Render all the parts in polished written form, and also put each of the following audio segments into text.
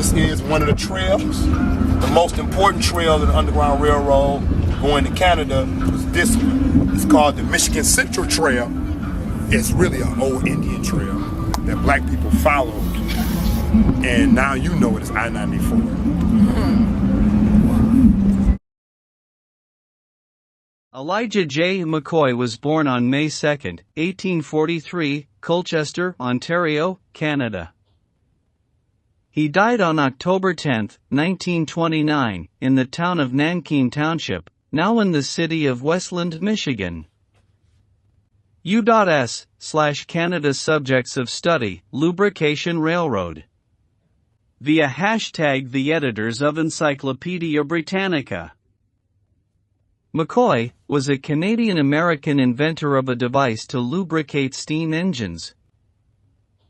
This is one of the trails. The most important trail of the Underground Railroad going to Canada was this one. It's called the Michigan Central Trail. It's really an old Indian trail that black people followed. And now you know it is I-94. Elijah J. McCoy was born on May 2, 1843, Colchester, Ontario, Canada. He died on October 10, 1929, in the town of Nankeen Township, now in the city of Westland, Michigan. U.S/Canada Subjects of Study, Lubrication Railroad. Via hashtag the editors of Encyclopedia Britannica. McCoy was a Canadian-American inventor of a device to lubricate steam engines.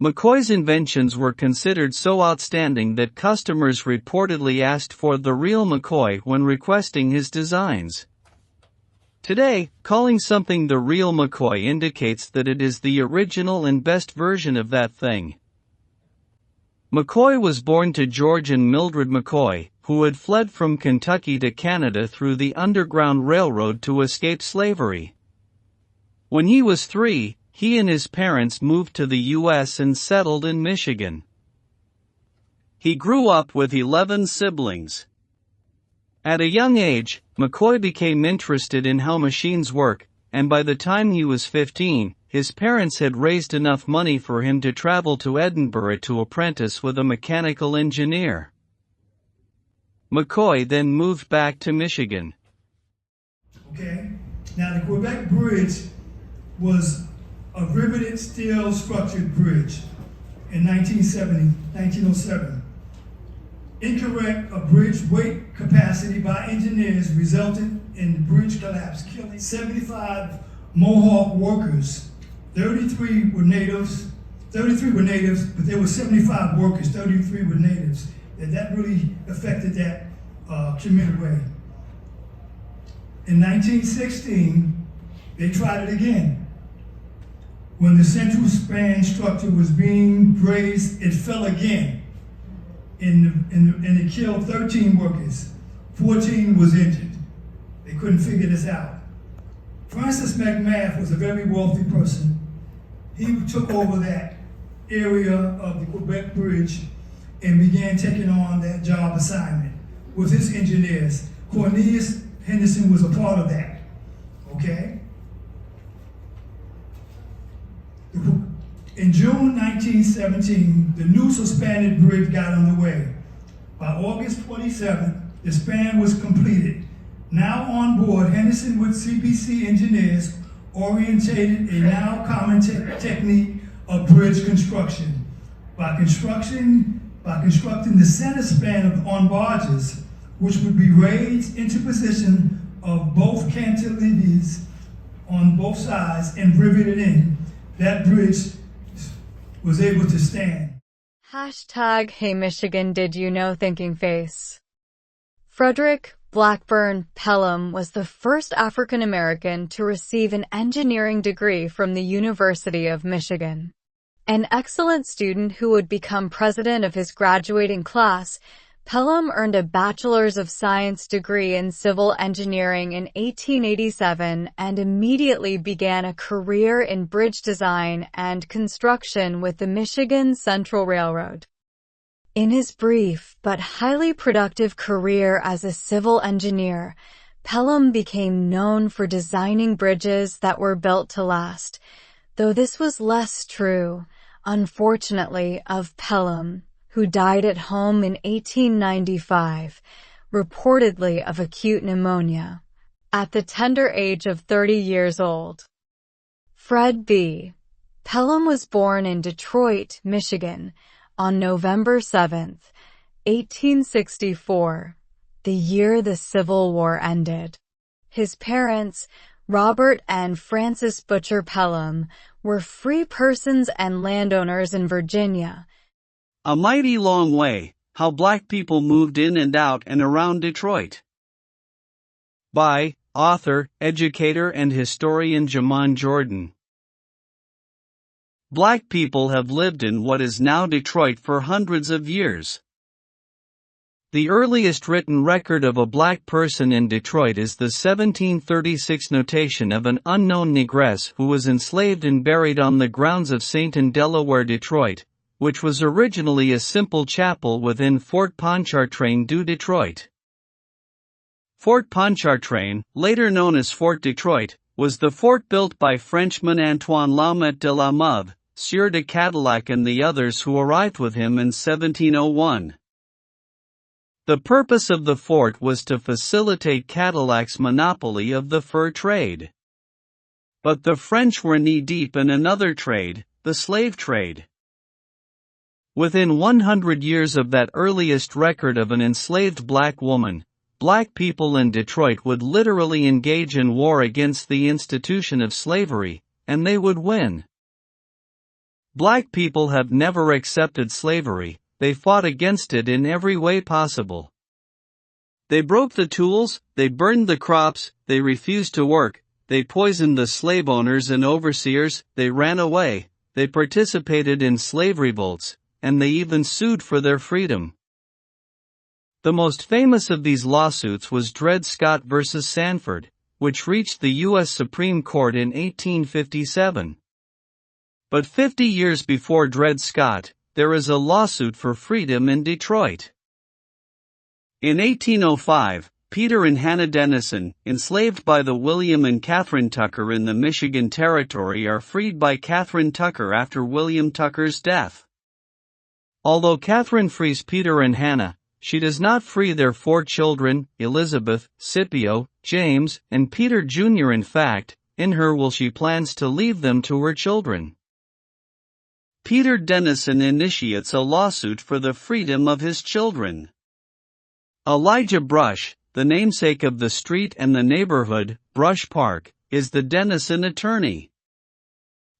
McCoy's inventions were considered so outstanding that customers reportedly asked for the real McCoy when requesting his designs. Today, calling something the real McCoy indicates that it is the original and best version of that thing. McCoy was born to George and Mildred McCoy, who had fled from Kentucky to Canada through the Underground Railroad to escape slavery. When he was 3, he and his parents moved to the U.S. and settled in Michigan. He grew up with 11 siblings. At a young age, McCoy became interested in how machines work, and by the time he was 15, his parents had raised enough money for him to travel to Edinburgh to apprentice with a mechanical engineer. McCoy then moved back to Michigan. Okay, now the Quebec Bridge was a riveted steel structured bridge in 1907. Incorrect bridge weight capacity by engineers resulted in the bridge collapse, killing 75 Mohawk workers. 33 were natives, but there were 75 workers, 33 were natives. And that really affected that community. In 1916, they tried it again. When the central span structure was being raised, it fell again, and it killed 13 workers. 14 was injured. They couldn't figure this out. Francis McMath was a very wealthy person. He took over that area of the Quebec Bridge and began taking on that job assignment with his engineers. Cornelius Henderson was a part of that, okay? In June 1917, the new suspended bridge got underway. By August 27th, the span was completed. Now on board, Henderson with CPC engineers orientated a now common technique of bridge construction. By constructing the center span on barges, which would be raised into position of both cantilevers on both sides and riveted in, that bridge was able to stand. Hashtag Hey Michigan Did You Know Thinking Face. Frederick Blackburn Pelham was the first African American to receive an engineering degree from the University of Michigan. An excellent student who would become president of his graduating class, Pelham earned a Bachelor's of Science degree in civil engineering in 1887 and immediately began a career in bridge design and construction with the Michigan Central Railroad. In his brief but highly productive career as a civil engineer, Pelham became known for designing bridges that were built to last, though this was less true, unfortunately, of Pelham, who died at home in 1895, reportedly of acute pneumonia, at the tender age of 30 years old. Fred B. Pelham was born in Detroit, Michigan, on November 7, 1864, the year the Civil War ended. His parents, Robert and Frances Butcher Pelham, were free persons and landowners in Virginia. A mighty long way, how black people moved in and out and around Detroit. By author, educator and historian Jamon Jordan. Black people have lived in what is now Detroit for hundreds of years. The earliest written record of a black person in Detroit is the 1736 notation of an unknown negress who was enslaved and buried on the grounds of St. in Delaware, Detroit, which was originally a simple chapel within Fort Pontchartrain du Detroit. Fort Pontchartrain, later known as Fort Detroit, was the fort built by Frenchman Antoine Laumet de la Mothe, Sieur de Cadillac and the others who arrived with him in 1701. The purpose of the fort was to facilitate Cadillac's monopoly of the fur trade. But the French were knee-deep in another trade, the slave trade. Within 100 years of that earliest record of an enslaved black woman, black people in Detroit would literally engage in war against the institution of slavery, and they would win. Black people have never accepted slavery. They fought against it in every way possible. They broke the tools, they burned the crops, they refused to work, they poisoned the slave owners and overseers, they ran away, they participated in slave revolts, and they even sued for their freedom. The most famous of these lawsuits was Dred Scott versus Sanford, which reached the U.S. Supreme Court in 1857. But 50 years before Dred Scott, there is a lawsuit for freedom in Detroit. In 1805, Peter and Hannah Dennison, enslaved by the William and Catherine Tucker in the Michigan Territory, are freed by Catherine Tucker after William Tucker's death. Although Catherine frees Peter and Hannah, she does not free their 4 children, Elizabeth, Scipio, James, and Peter Jr. In fact, in her will she plans to leave them to her children. Peter Dennison initiates a lawsuit for the freedom of his children. Elijah Brush, the namesake of the street and the neighborhood, Brush Park, is the Dennison attorney.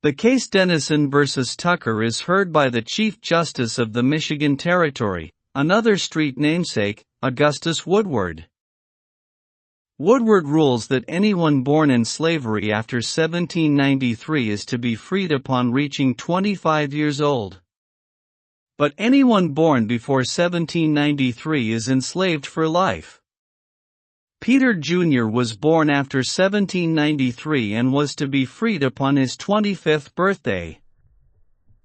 The case Dennison versus Tucker is heard by the Chief Justice of the Michigan Territory, another street namesake, Augustus Woodward. Woodward rules that anyone born in slavery after 1793 is to be freed upon reaching 25 years old. But anyone born before 1793 is enslaved for life. Peter Jr. was born after 1793 and was to be freed upon his 25th birthday.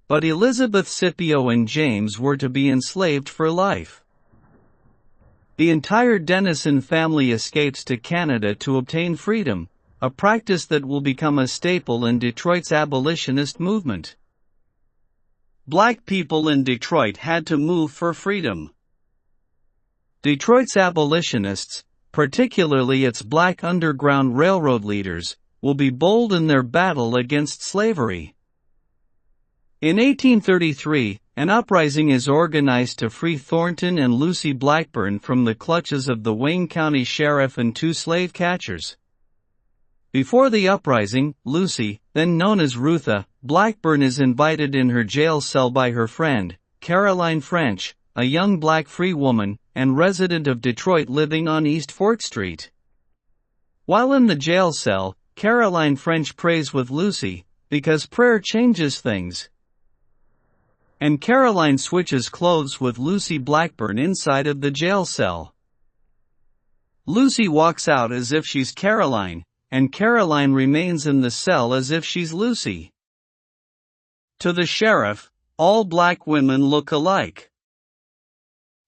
But Elizabeth, Scipio and James were to be enslaved for life. The entire Dennison family escapes to Canada to obtain freedom, a practice that will become a staple in Detroit's abolitionist movement. Black people in Detroit had to move for freedom. Detroit's abolitionists, particularly its black Underground Railroad leaders, will be bold in their battle against slavery. In 1833, an uprising is organized to free Thornton and Lucy Blackburn from the clutches of the Wayne County Sheriff and 2 slave catchers. Before the uprising, Lucy, then known as Rutha, Blackburn is invited in her jail cell by her friend, Caroline French, a young black free woman, and resident of Detroit living on East Fort Street. While in the jail cell, Caroline French prays with Lucy, because prayer changes things. And Caroline switches clothes with Lucy Blackburn inside of the jail cell. Lucy walks out as if she's Caroline, and Caroline remains in the cell as if she's Lucy. To the sheriff, all black women look alike.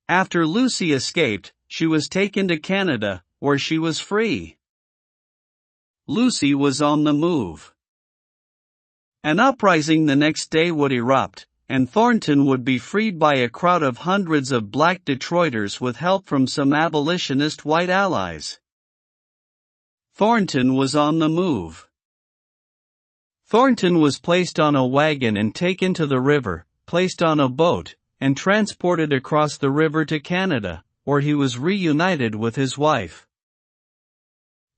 After Lucy escaped, she was taken to Canada, where she was free. Lucy was on the move. An uprising the next day would erupt, and Thornton would be freed by a crowd of hundreds of black Detroiters with help from some abolitionist white allies. Thornton was on the move. Thornton was placed on a wagon and taken to the river, placed on a boat, and transported across the river to Canada, where he was reunited with his wife.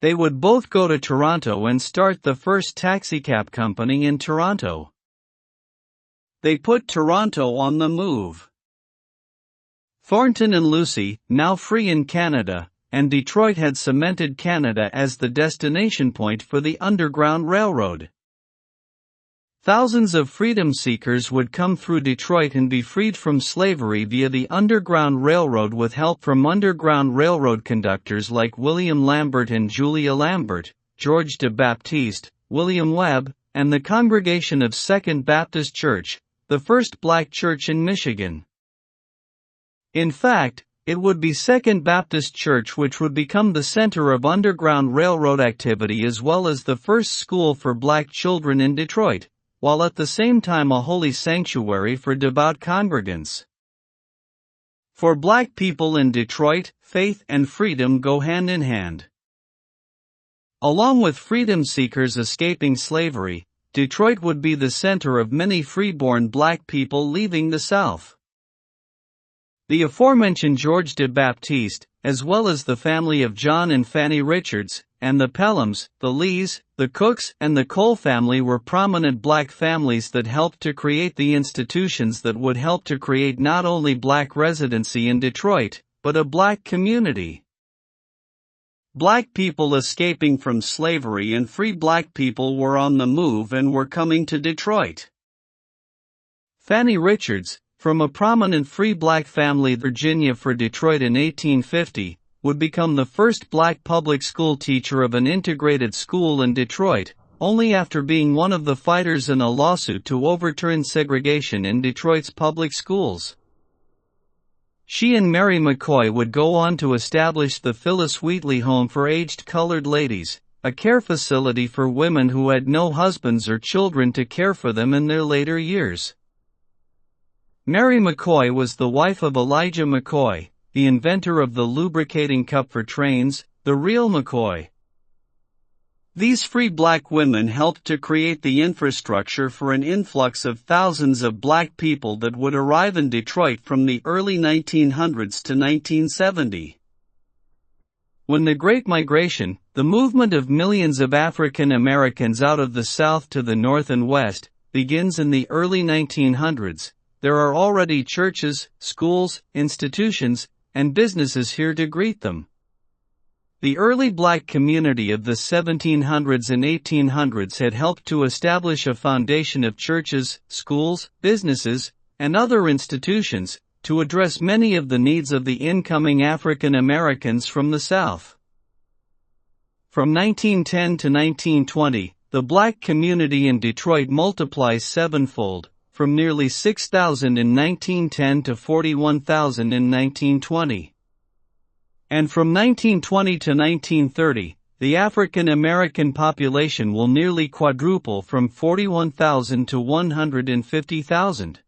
They would both go to Toronto and start the first taxicab company in Toronto. They put Toronto on the move. Thornton and Lucy, now free in Canada, and Detroit had cemented Canada as the destination point for the Underground Railroad. Thousands of freedom seekers would come through Detroit and be freed from slavery via the Underground Railroad with help from Underground Railroad conductors like William Lambert and Julia Lambert, George de Baptiste, William Webb, and the congregation of Second Baptist Church, the first black church in Michigan. In fact, it would be Second Baptist Church which would become the center of Underground Railroad activity as well as the first school for black children in Detroit, while at the same time a holy sanctuary for devout congregants. For black people in Detroit, faith and freedom go hand in hand. Along with freedom seekers escaping slavery, Detroit would be the center of many freeborn black people leaving the South. The aforementioned George de Baptiste, as well as the family of John and Fanny Richards, and the Pelhams, the Lees, the Cooks, and the Cole family were prominent black families that helped to create the institutions that would help to create not only black residency in Detroit, but a black community. Black people escaping from slavery and free black people were on the move and were coming to Detroit. Fanny Richards, from a prominent free black family Virginia for Detroit in 1850, would become the first black public school teacher of an integrated school in Detroit, only after being one of the fighters in a lawsuit to overturn segregation in Detroit's public schools. She and Mary McCoy would go on to establish the Phyllis Wheatley Home for Aged Colored Ladies, a care facility for women who had no husbands or children to care for them in their later years. Mary McCoy was the wife of Elijah McCoy, the inventor of the lubricating cup for trains, the real McCoy. These free black women helped to create the infrastructure for an influx of thousands of black people that would arrive in Detroit from the early 1900s to 1970. When the Great Migration, the movement of millions of African Americans out of the South to the North and West, begins in the early 1900s, there are already churches, schools, institutions, and businesses here to greet them. The early black community of the 1700s and 1800s had helped to establish a foundation of churches, schools, businesses, and other institutions, to address many of the needs of the incoming African Americans from the South. From 1910 to 1920, the black community in Detroit multiplies sevenfold, from nearly 6,000 in 1910 to 41,000 in 1920. And from 1920 to 1930, the African American population will nearly quadruple from 41,000 to 150,000.